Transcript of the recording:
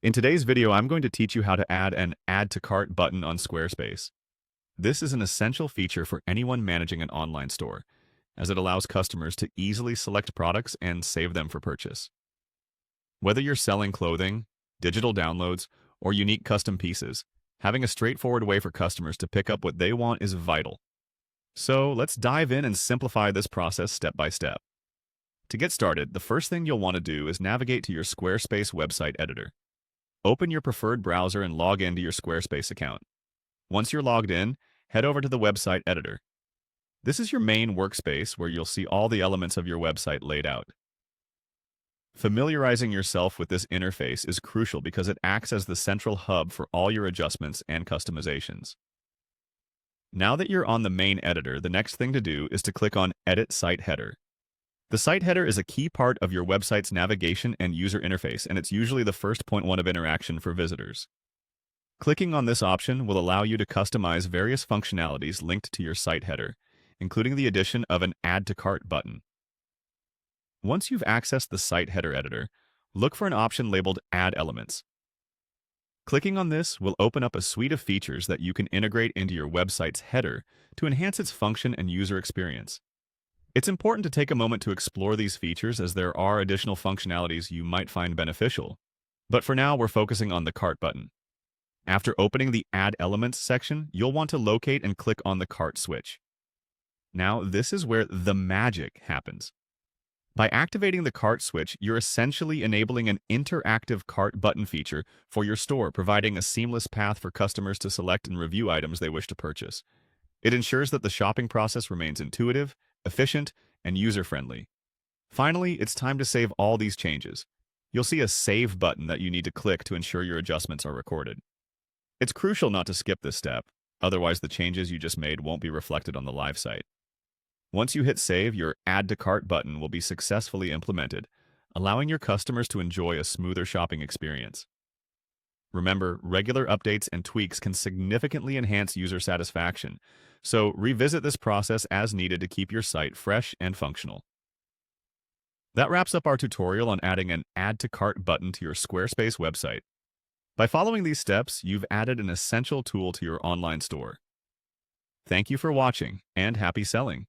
In today's video, I'm going to teach you how to add an Add to Cart button on Squarespace. This is an essential feature for anyone managing an online store, as it allows customers to easily select products and save them for purchase. Whether you're selling clothing, digital downloads, or unique custom pieces, having a straightforward way for customers to pick up what they want is vital. So let's dive in and simplify this process step by step. To get started, the first thing you'll want to do is navigate to your Squarespace website editor. Open your preferred browser and log into your Squarespace account. Once you're logged in, head over to the website editor. This is your main workspace where you'll see all the elements of your website laid out. Familiarizing yourself with this interface is crucial because it acts as the central hub for all your adjustments and customizations. Now that you're on the main editor, the next thing to do is to click on Edit Site Header. The site header is a key part of your website's navigation and user interface, and it's usually the first point of interaction for visitors. Clicking on this option will allow you to customize various functionalities linked to your site header, including the addition of an Add to Cart button. Once you've accessed the site header editor, look for an option labeled Add Elements. Clicking on this will open up a suite of features that you can integrate into your website's header to enhance its function and user experience. It's important to take a moment to explore these features as there are additional functionalities you might find beneficial. But for now, we're focusing on the Cart button. After opening the Add Elements section, you'll want to locate and click on the Cart switch. Now, this is where the magic happens. By activating the Cart switch, you're essentially enabling an interactive cart button feature for your store, providing a seamless path for customers to select and review items they wish to purchase. It ensures that the shopping process remains intuitive, efficient, and user-friendly. Finally, it's time to save all these changes. You'll see a Save button that you need to click to ensure your adjustments are recorded. It's crucial not to skip this step, otherwise the changes you just made won't be reflected on the live site. Once you hit Save, your Add to Cart button will be successfully implemented, allowing your customers to enjoy a smoother shopping experience. Remember, regular updates and tweaks can significantly enhance user satisfaction, so revisit this process as needed to keep your site fresh and functional. That wraps up our tutorial on adding an Add to Cart button to your Squarespace website. By following these steps, you've added an essential tool to your online store. Thank you for watching, and happy selling!